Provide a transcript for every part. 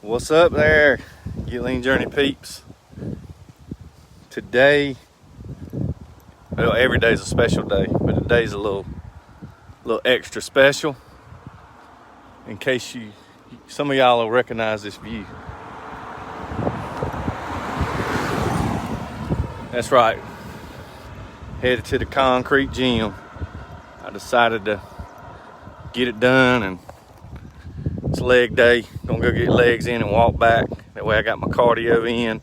What's up there, Gilleen Journey peeps? Today, well, every day's a special day, but today's a little extra special. In case some of y'all will recognize this view. That's right, headed to the concrete gym. I decided to get it done, and it's leg day. Gonna go get legs in and walk back. That way I got my cardio in.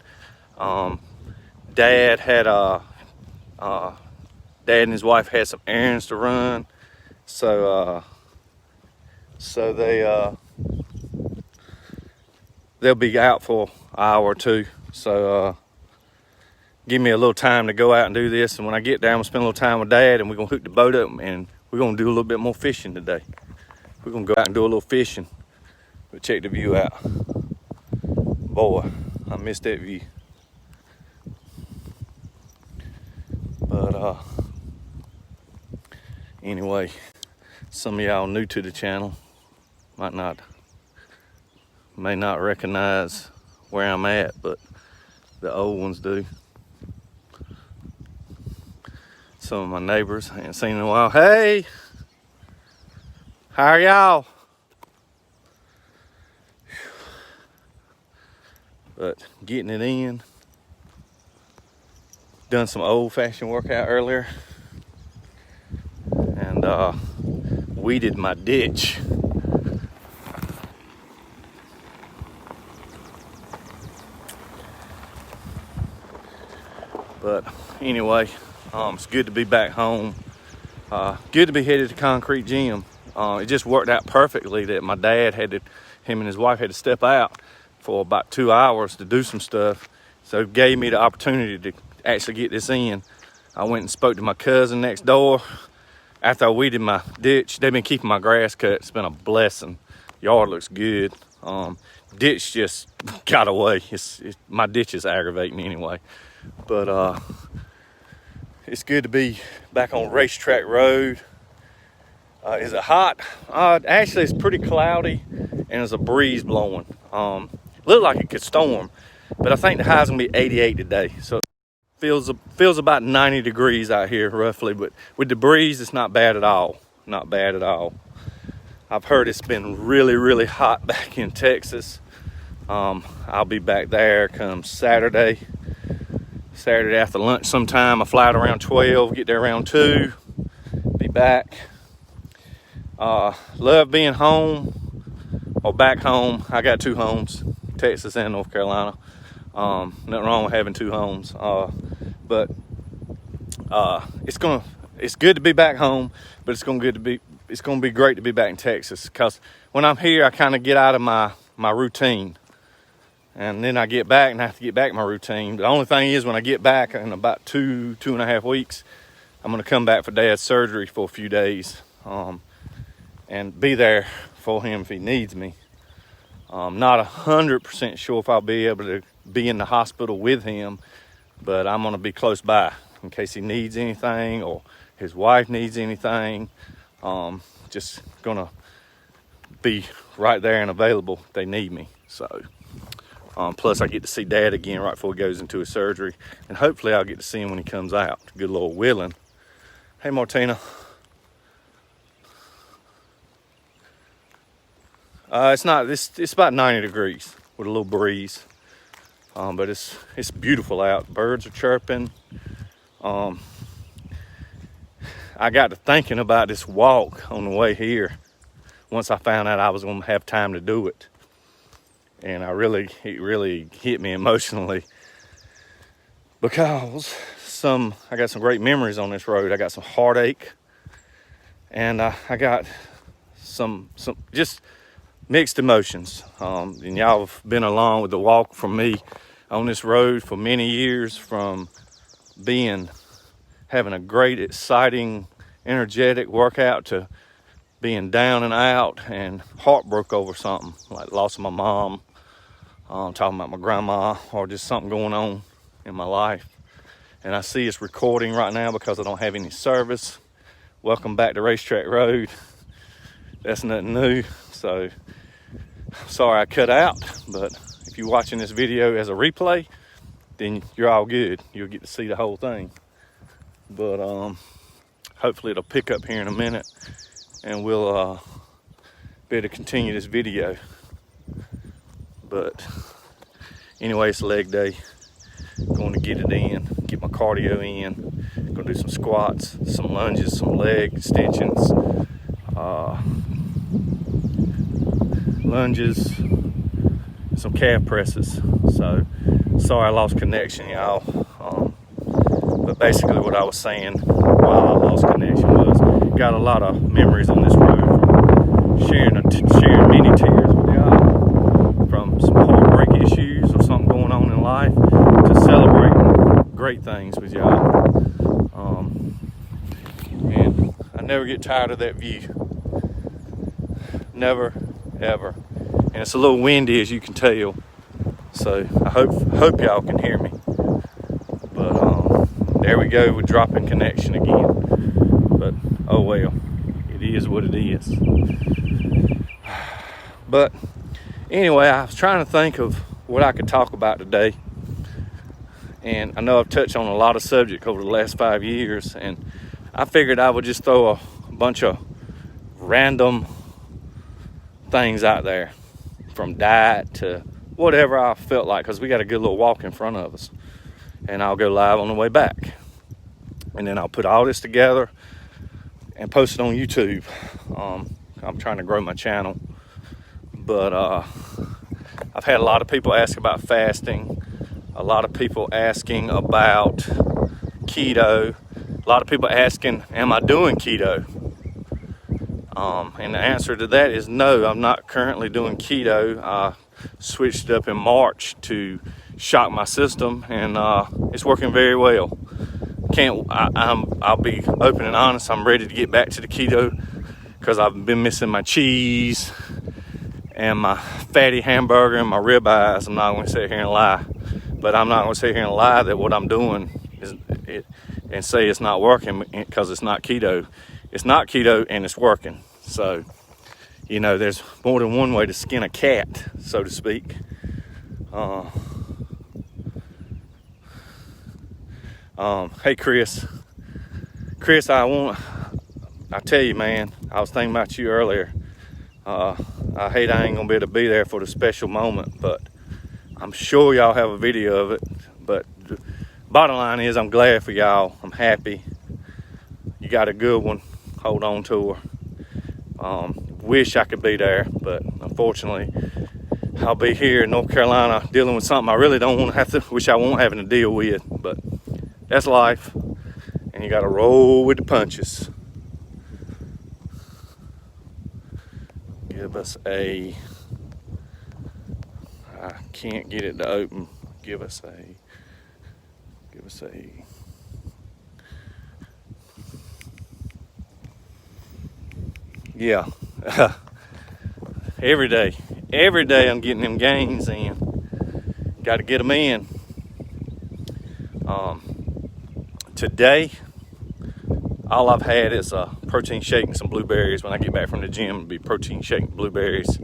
Dad and his wife had some errands to run, so they'll be out for an hour or two. So give me a little time to go out and do this. And when I get there, I'm gonna spend a little time with Dad, and we're gonna hook the boat up, and we're gonna do a little bit more fishing today. We're gonna go out and do a little fishing. But check the view out. Boy, I missed that view. But anyway, some of y'all new to the channel may not recognize where I'm at, but the old ones do. Some of my neighbors I ain't seen in a while. Hey, how are y'all? But getting it in. Done some old-fashioned workout earlier, and weeded my ditch. But anyway, it's good to be back home. Good to be headed to concrete gym. It just worked out perfectly that my dad him and his wife had to step out for about 2 hours to do some stuff. So it gave me the opportunity to actually get this in. I went and spoke to my cousin next door after I weeded my ditch. They've been keeping my grass cut. It's been a blessing. Yard looks good. Ditch just got away. My ditch is aggravating anyway. But it's good to be back on Racetrack Road. Is it hot? Actually, it's pretty cloudy, and there's a breeze blowing. Looked like it could storm, but I think the high's gonna be 88 today. So it feels about 90 degrees out here roughly, but with the breeze, it's not bad at all. Not bad at all. I've heard it's been really, really hot back in Texas. I'll be back there come Saturday after lunch sometime. I fly out around 12, get there around 2, be back. Love being home or back home. I got 2 homes, Texas and North Carolina. Nothing wrong with having 2 homes. But it's good to be back home, but it's gonna be great to be back in Texas, because when I'm here, I kind of get out of my routine, and then I get back and I have to get back my routine. The only thing is, when I get back in about 2.5 weeks, I'm gonna come back for Dad's surgery for a few days, and be there for him if he needs me. Not 100% sure if I'll be able to be in the hospital with him, but I'm gonna be close by in case he needs anything or his wife needs anything. Just gonna be right there and available if they need me. So plus I get to see Dad again right before he goes into his surgery, and hopefully I'll get to see him when he comes out. Good Lord willing. Hey, Martina. It's about 90 degrees with a little breeze. But it's beautiful out. Birds are chirping. I got to thinking about this walk on the way here once I found out I was going to have time to do it. And it really hit me emotionally, because I got some great memories on this road. I got some heartache, and I got some just mixed emotions. And y'all have been along with the walk from me on this road for many years, from having a great, exciting, energetic workout to being down and out and heartbroken over something, like loss of my mom, talking about my grandma, or just something going on in my life. And I see it's recording right now because I don't have any service. Welcome back to Racetrack Road. That's nothing new. So Sorry I cut out, but if you're watching this video as a replay, then you're all good. You'll get to see the whole thing. But hopefully it'll pick up here in a minute and we'll be able to continue this video. But anyway, it's leg day. Going to get it in, get my cardio in. Gonna do some squats, some lunges, some leg extensions, lunges, some calf presses. So sorry I lost connection, y'all. But basically what I was saying while I lost connection was, got a lot of memories on this road from sharing many tears with y'all, from some heartbreak issues or something going on in life, to celebrating great things with y'all. And I never get tired of that view. Never, ever. And it's a little windy, as you can tell. So I hope y'all can hear me. But there we go, we're dropping connection again. But oh well, it is what it is. But anyway, I was trying to think of what I could talk about today. And I know I've touched on a lot of subjects over the last 5 years, and I figured I would just throw a bunch of random things out there, from diet to whatever I felt like, because we got a good little walk in front of us. And I'll go live on the way back. And then I'll put all this together and post it on YouTube. I'm trying to grow my channel. But I've had a lot of people ask about fasting. A lot of people asking about keto. A lot of people asking, am I doing keto? And the answer to that is no, I'm not currently doing keto. I switched up in March to shock my system, and it's working very well. I'll be open and honest, I'm ready to get back to the keto because I've been missing my cheese and my fatty hamburger and my ribeyes. I'm not going to sit here and lie, but I'm not going to sit here and lie that what I'm doing is and say it's not working, because it's not keto. It's not keto and it's working. So, you know, there's more than one way to skin a cat, so to speak. Hey Chris, I tell you, man, I was thinking about you earlier. I hate I ain't gonna be able to be there for the special moment, but I'm sure y'all have a video of it. But bottom line is, I'm glad for y'all. I'm happy. You got a good one. Hold on to her. Wish I could be there, but unfortunately I'll be here in North Carolina dealing with something I really don't want to have to, which I won't having to deal with, but that's life, and you got to roll with the punches. Give us I can't get it to open. Give us a yeah. Every day I'm getting them gains in. Got to get them in. Today, all I've had is a protein shake and some blueberries. When I get back from the gym, it'll be protein shake and blueberries.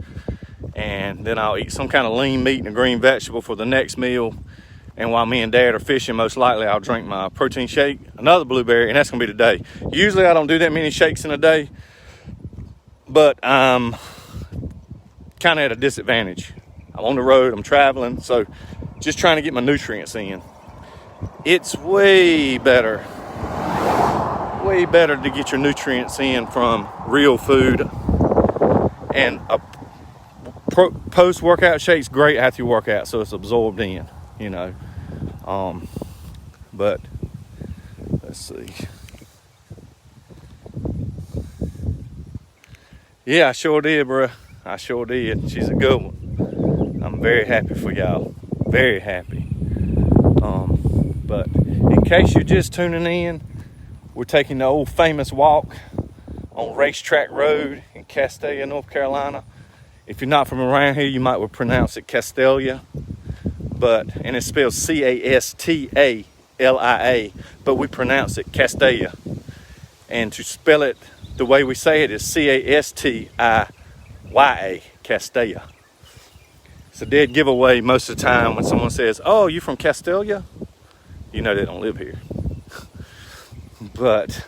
And then I'll eat some kind of lean meat and a green vegetable for the next meal. And while me and Dad are fishing, most likely I'll drink my protein shake, another blueberry, and that's gonna be today. Usually I don't do that many shakes in a day, but I'm kind of at a disadvantage. I'm on the road, I'm traveling, so just trying to get my nutrients in. It's way better to get your nutrients in from real food. And a post-workout shake's great after your workout, so it's absorbed in, you know. But let's see. Yeah, I sure did, bro. I sure did. She's a good one. I'm very happy for y'all. Very happy. But in case you're just tuning in, we're taking the old famous walk on Racetrack Road in Castalia, North Carolina. If you're not from around here, you might would pronounce it Castalia, and it's spelled Castalia, but we pronounce it Castalia. And to spell it the way we say it is Castia, Castalia. It's a dead giveaway most of the time when someone says, "Oh, you from Castelia?" You know they don't live here. But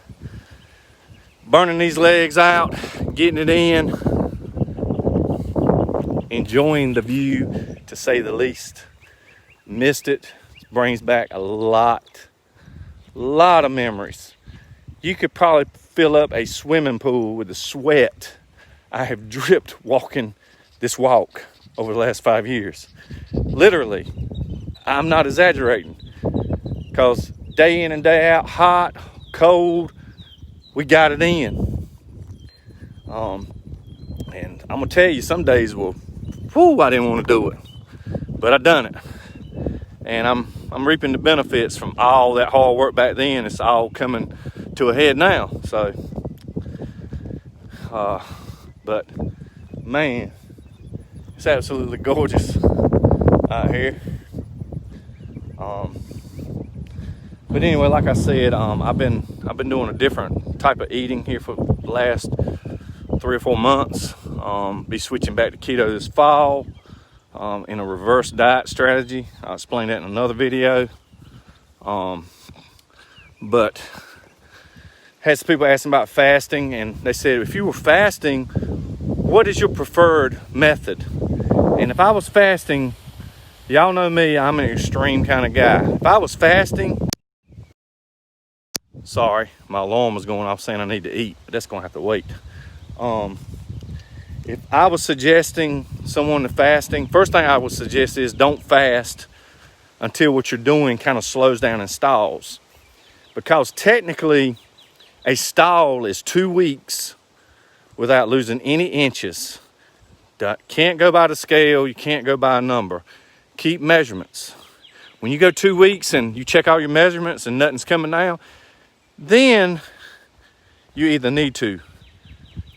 burning these legs out, getting it in, enjoying the view, to say the least. Missed it. Brings back a lot of memories. You could probably fill up a swimming pool with the sweat I have dripped walking this walk over the last 5 years. Literally, I'm not exaggerating, because day in and day out, hot, cold, we got it in. And I'm gonna tell you, some days I didn't want to do it, but I done it, and I'm reaping the benefits from all that hard work back then. It's all coming to a head now. So, but man, it's absolutely gorgeous out here. But anyway, like I said, I've been doing a different type of eating here for the last 3 or 4 months. Be switching back to keto this fall, in a reverse diet strategy. I'll explain that in another video. But had some people asking about fasting, and they said, if you were fasting, what is your preferred method? And if I was fasting, y'all know me, I'm an extreme kind of guy. If I was fasting, sorry, my alarm was going off saying I need to eat, but that's gonna have to wait. If I was suggesting someone to fasting, first thing I would suggest is don't fast until what you're doing kind of slows down and stalls. Because technically, a stall is 2 weeks without losing any inches. Can't go by the scale, you can't go by a number. Keep measurements. When you go 2 weeks and you check all your measurements and nothing's coming down, then you either need to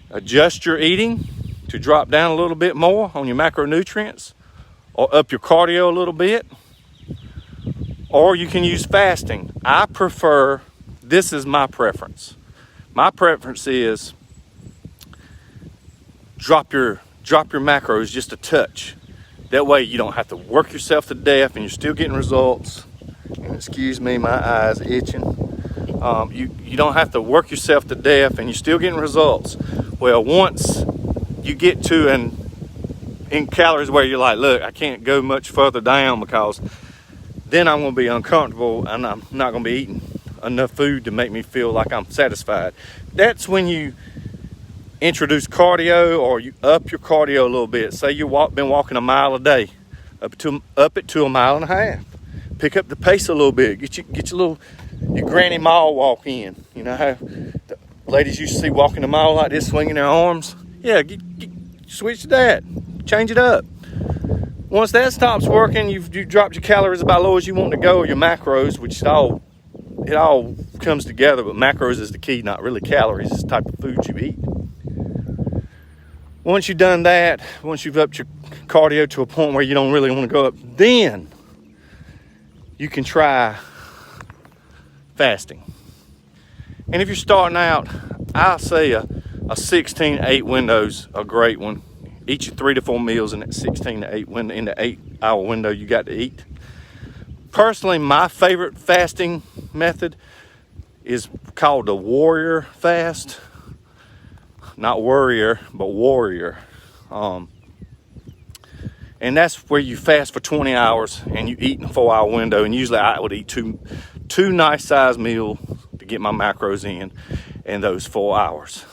adjust your eating to drop down a little bit more on your macronutrients, or up your cardio a little bit, or you can use fasting. I prefer, this is my preference. My preference is drop your macros just a touch. That way you don't have to work yourself to death and you're still getting results. And excuse me, my eyes itching. You don't have to work yourself to death and you're still getting results. Well, once you get to in calories where you're like, look, I can't go much further down, because then I'm going to be uncomfortable and I'm not going to be eating enough food to make me feel like I'm satisfied. That's when you introduce cardio, or you up your cardio a little bit. Say you've been walking a mile a day, up it to a mile and a half. Pick up the pace a little bit. Get your granny mile walk in. You know how the ladies used to see walking a mile like this, swinging their arms? Yeah, switch to that. Change it up. Once that stops working, you've dropped your calories about low as you want to go, or your macros, which it all comes together, but macros is the key, not really calories. It's the type of food you eat. Once you've done that, once you've upped your cardio to a point where you don't really want to go up, then you can try fasting. And if you're starting out, I'll say a 16-8 window's a great one. Eat your 3 to 4 meals in that 16 to 8 window, in the 8-hour window you got to eat. Personally, my favorite fasting method is called the warrior fast. Not worrier, but warrior. And that's where you fast for 20 hours and you eat in a 4-hour window. And usually I would eat two nice sized meals to get my macros in those 4 hours.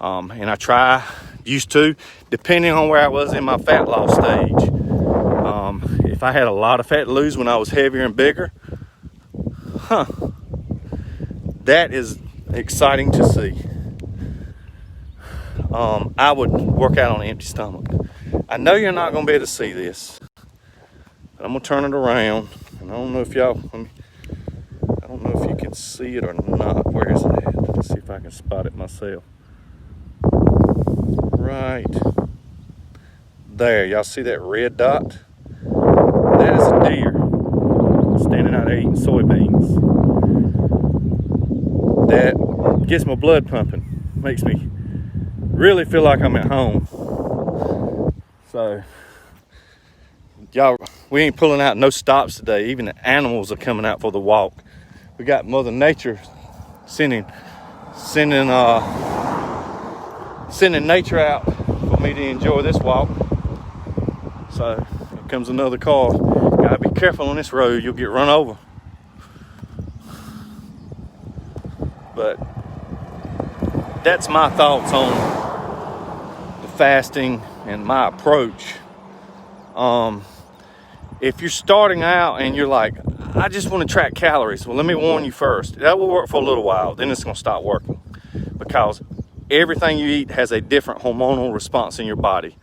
And I used to, depending on where I was in my fat loss stage. If I had a lot of fat to lose when I was heavier and bigger, that is exciting to see. I would work out on an empty stomach. I know you're not going to be able to see this, but I'm going to turn it around. And I don't know if you can see it or not. Where is it at? Let's see if I can spot it myself. Right there. Y'all see that red dot? That is a deer standing out there eating soybeans. That gets my blood pumping. Makes me really feel like I'm at home. So Y'all, we ain't pulling out no stops today. Even the animals are coming out for the walk. We got Mother Nature sending nature out for me to enjoy this walk. So here comes another car. Gotta be careful on this road, you'll get run over. But that's my thoughts on the fasting and my approach. If you're starting out and you're like, I just want to track calories, well, let me warn you first. That will work for a little while, then it's going to stop working, because everything you eat has a different hormonal response in your body.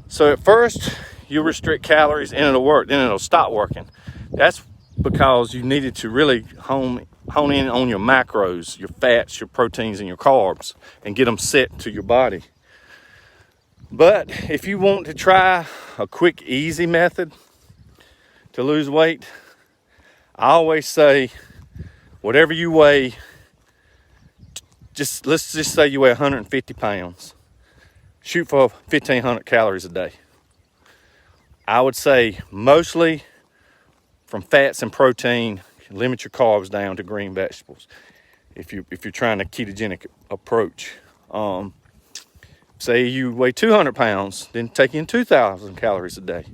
So at first, you restrict calories and it'll work, then it'll stop working. That's because you needed to really hone in on your macros, your fats, your proteins, and your carbs, and get them set to your body. But if you want to try a quick, easy method to lose weight, I always say, whatever you weigh, let's just say you weigh 150 pounds. Shoot for 1,500 calories a day. I would say mostly from fats and protein. Limit your carbs down to green vegetables. If you're trying a ketogenic approach. Say you weigh 200 pounds, then take in 2,000 calories a day.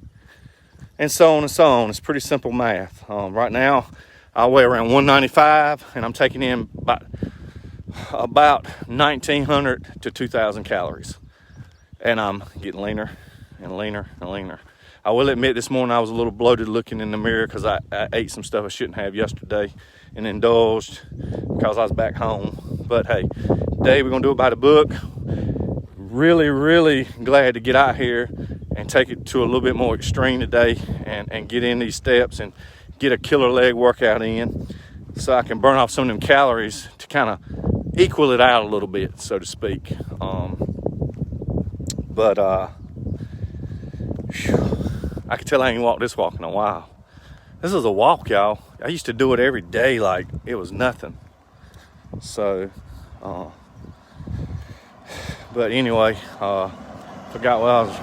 And so on and so on. It's pretty simple math. Right now, I weigh around 195, and I'm taking in about 1,900 to 2,000 calories. And I'm getting leaner and leaner and leaner. I will admit this morning I was a little bloated looking in the mirror because I ate some stuff I shouldn't have yesterday and indulged because I was back home. But hey, today we're going to do it by the book. Really, really glad to get out here and take it to a little bit more extreme today and get in these steps and get a killer leg workout in so I can burn off some of them calories to kind of equal it out a little bit, so to speak. I can tell I ain't walked this walk in a while. This is a walk, y'all. I used to do it every day like it was nothing. So, but anyway, forgot what I was...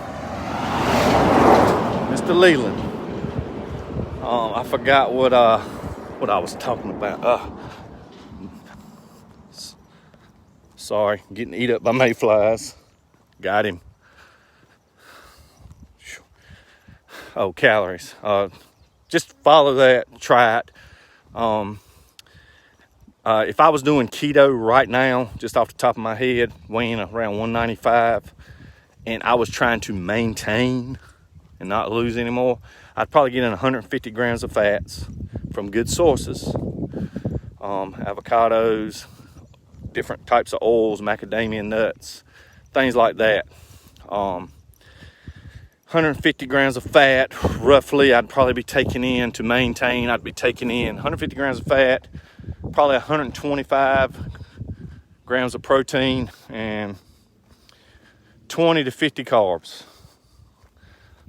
Mr. Leland. I forgot what I was talking about. Sorry, getting eat up by mayflies. Got him. Oh, calories. Just follow that, try it. If I was doing keto right now, just off the top of my head, weighing around 195, and I was trying to maintain and not lose anymore, I'd probably get in 150 grams of fats from good sources. Avocados, different types of oils, macadamia nuts, things like that. 150 grams of fat, roughly, I'd probably be taking in to maintain. I'd be taking in 150 grams of fat, probably 125 grams of protein, and 20 to 50 carbs.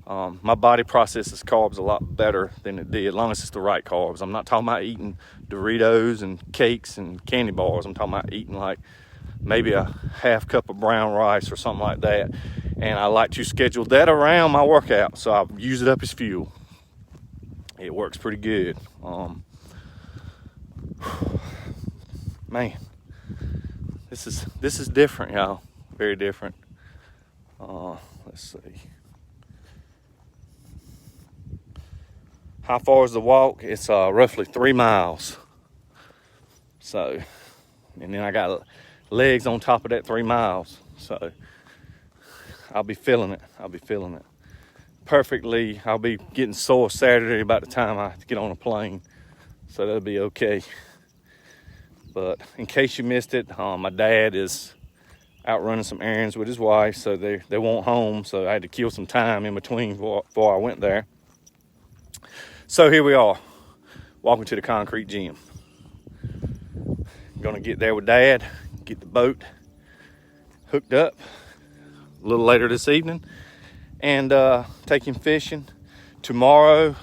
My body processes carbs a lot better than it did, as long as it's the right carbs. I'm not talking about eating Doritos and cakes and candy bars. I'm talking about eating like maybe a half cup of brown rice or something like that. And I like to schedule that around my workout, so I use it up as fuel. It works pretty good. Man, this is different, y'all. Very different. Let's see. How far is the walk? It's roughly 3 miles. So, and then I got legs on top of that 3 miles. So I'll be feeling it. Perfectly. I'll be getting sore Saturday about the time I get on a plane. So that'll be okay. But in case you missed it, my dad is out running some errands with his wife. So they won't home. So I had to kill some time in between before I went there. So here we are, walking to the concrete gym. Gonna get there with Dad, get the boat hooked up a little later this evening, and take him fishing. Tomorrow,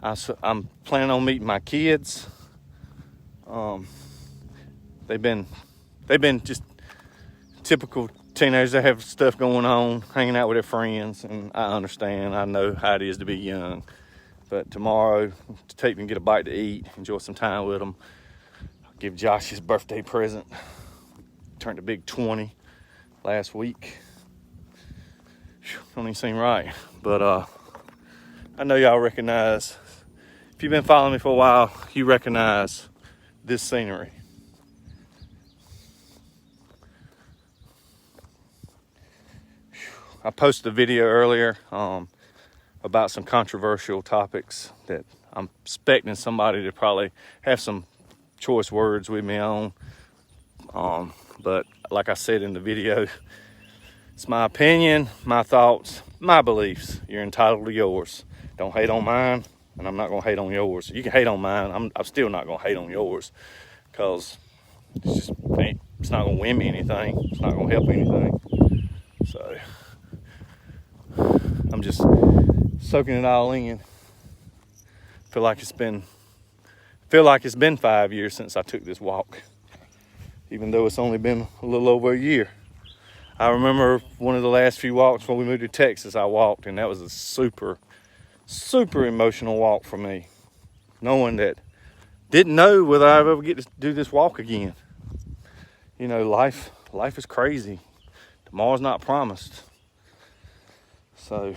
I'm planning on meeting my kids. They've been just typical teenagers that have stuff going on, hanging out with their friends, and I understand. I know how it is to be young. But tomorrow, to take them and get a bite to eat, enjoy some time with them. I'll give Josh his birthday present. Turned a big 20 last week. Don't even seem right. But I know y'all recognize, if you've been following me for a while, you recognize this scenery. I posted a video earlier about some controversial topics that I'm expecting somebody to probably have some choice words with me on. But like I said in the video, it's my opinion, my thoughts, my beliefs. You're entitled to yours. Don't hate on mine, and I'm not gonna hate on yours. You can hate on mine, I'm still not gonna hate on yours, because it's not gonna win me anything. It's not gonna help anything. So I'm just soaking it all in. Feel like it's been 5 years since I took this walk, even though it's only been a little over a year. I remember one of the last few walks when we moved to Texas, I walked, and that was a super emotional walk for me. Knowing that, didn't know whether I'd ever get to do this walk again. You know, life is crazy. Tomorrow's not promised. So,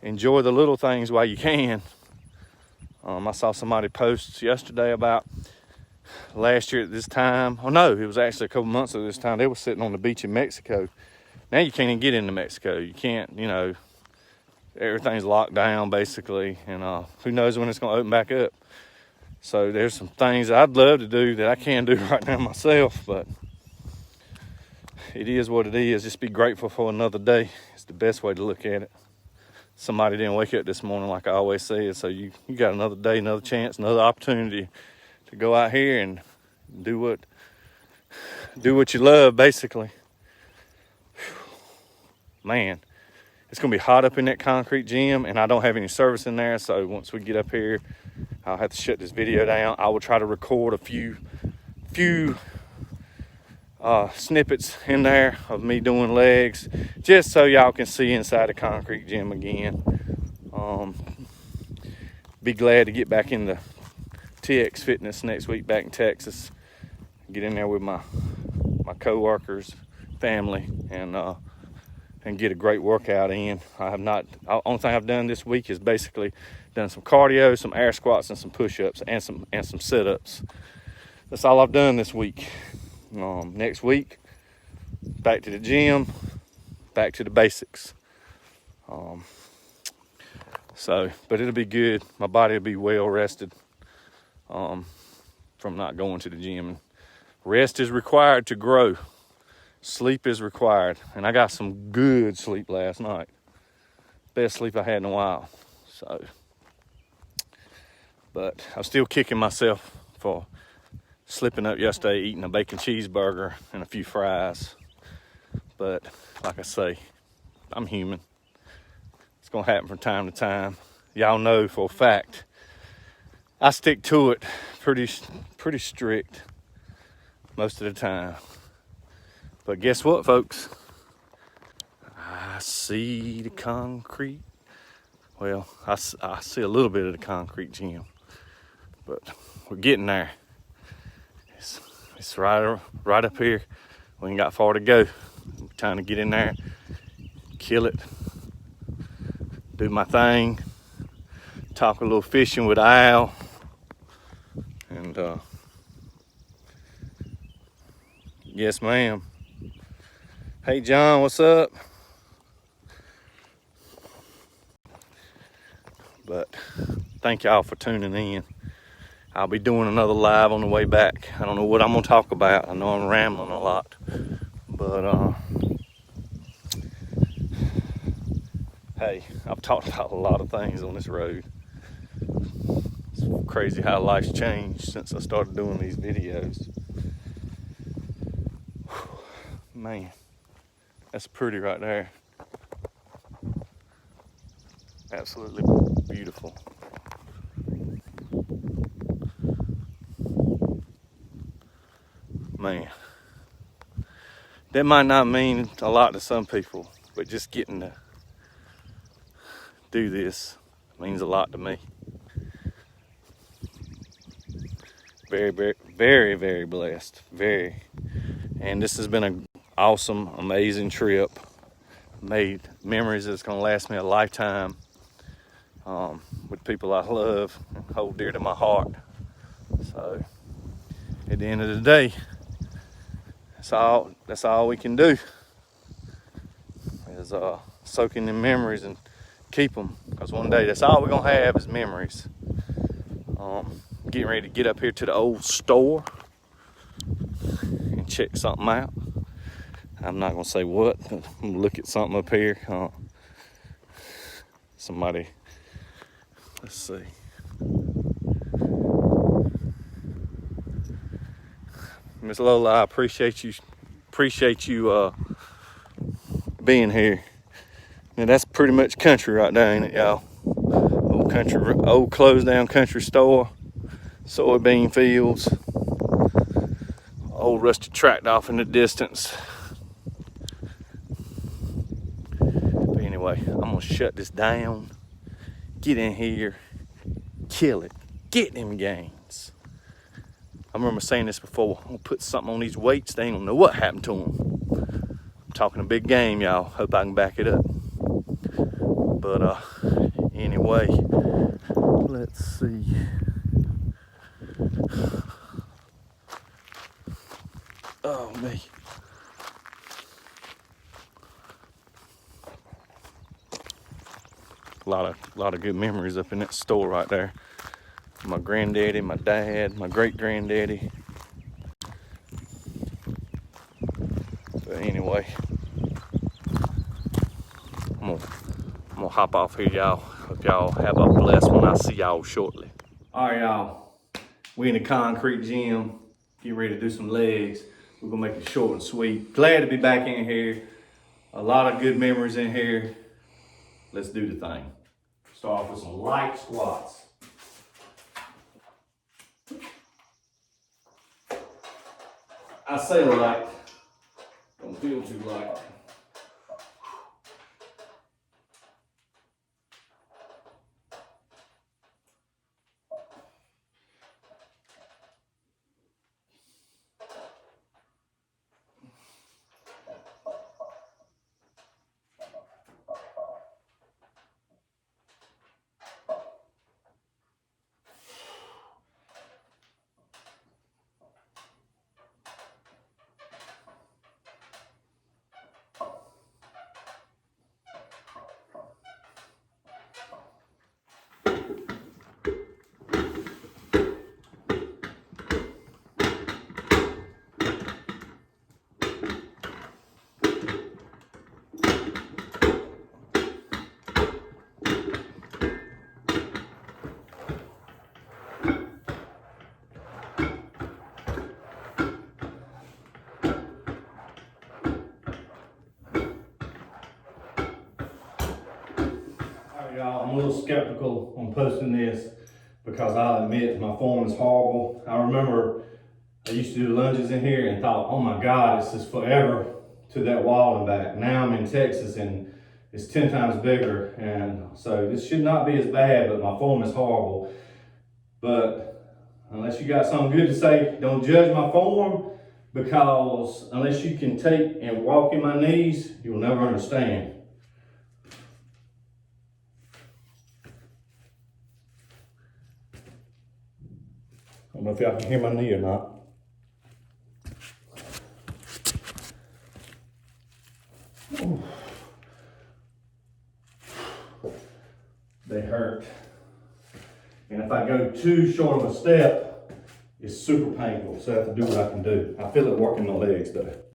enjoy the little things while you can. I saw somebody post yesterday about last year at this time. Oh no, it was actually a couple months of this time. They were sitting on the beach in Mexico. Now you can't even get into Mexico. You can't, everything's locked down basically. And who knows when it's going to open back up. So there's some things I'd love to do that I can't do right now myself. But it is what it is. Just be grateful for another day. It's the best way to look at it. Somebody didn't wake up this morning like I always say. So you got another day, another chance, another opportunity to go out here and do what you love, basically. Man, it's gonna be hot up in that concrete gym, and I don't have any service in there. So once we get up here, I'll have to shut this video down. I will try to record a few snippets in there of me doing legs, just so y'all can see inside the concrete gym again. Be glad to get back in the TX Fitness next week back in Texas. Get in there with my co-workers, family, and get a great workout in. The only thing I've done this week is basically done some cardio, some air squats, and some push-ups, and some sit-ups. That's all I've done this week. Next week, back to the gym, back to the basics. But it'll be good. My body will be well rested from not going to the gym. Rest is required to grow. Sleep is required. And I got some good sleep last night. Best sleep I had in a while. But I'm still kicking myself for slipping up yesterday, eating a bacon cheeseburger and a few fries. But like I say, I'm human. It's gonna happen from time to time. Y'all know for a fact, I stick to it pretty strict most of the time. But guess what, folks? I see the concrete. Well, I see a little bit of the concrete gym, but we're getting there. It's right up here. We ain't got far to go. Time to get in there, kill it, do my thing, talk a little fishing with Al, and yes, ma'am. Hey, John, what's up? But thank y'all for tuning in. I'll be doing another live on the way back. I don't know what I'm gonna talk about. I know I'm rambling a lot, but hey, I've talked about a lot of things on this road. It's crazy how life's changed since I started doing these videos. Man, that's pretty right there. Absolutely beautiful. Man, that might not mean a lot to some people, but just getting to do this means a lot to me. Very, very, very, very blessed. Very. And this has been an awesome, amazing trip. Made memories that's gonna last me a lifetime, with people I love and hold dear to my heart. So at the end of the day, that's all we can do is soak in the memories and keep them, because one day that's all we're gonna have is memories. Getting ready to get up here to the old store and check something out. I'm not gonna say what, but I'm gonna look at something up here. Somebody, let's see. Miss Lola, I appreciate you being here. Now that's pretty much country right there, ain't it, y'all? Old closed down country store, soybean fields, old rusty tractor off in the distance. But anyway, I'm gonna shut this down, get in here, kill it, get them gains. I remember saying this before, I'm gonna put something on these weights, they ain't gonna know what happened to them. I'm talking a big game, y'all. Hope I can back it up. But anyway, let's see. Oh me. A lot of good memories up in that store right there. My granddaddy, my dad, my great granddaddy. But anyway, I'm gonna hop off here, y'all. Hope y'all have a blessed one. I'll see y'all shortly. All right, y'all. We in the concrete gym. Get ready to do some legs. We're gonna make it short and sweet. Glad to be back in here. A lot of good memories in here. Let's do the thing. Start off with some light squats. I say light, don't feel too light. Y'all, I'm a little skeptical on posting this because I'll admit my form is horrible. I remember I used to do lunges in here and thought, oh my God, it's just forever to that wall and back. Now I'm in Texas and it's 10 times bigger, and so this should not be as bad, but my form is horrible. But unless you got something good to say, don't judge my form, because unless you can take and walk in my knees, you'll never understand. I don't know if y'all can hear my knee or not. Ooh. They hurt. And if I go too short of a step, it's super painful. So I have to do what I can do. I feel it working my legs though.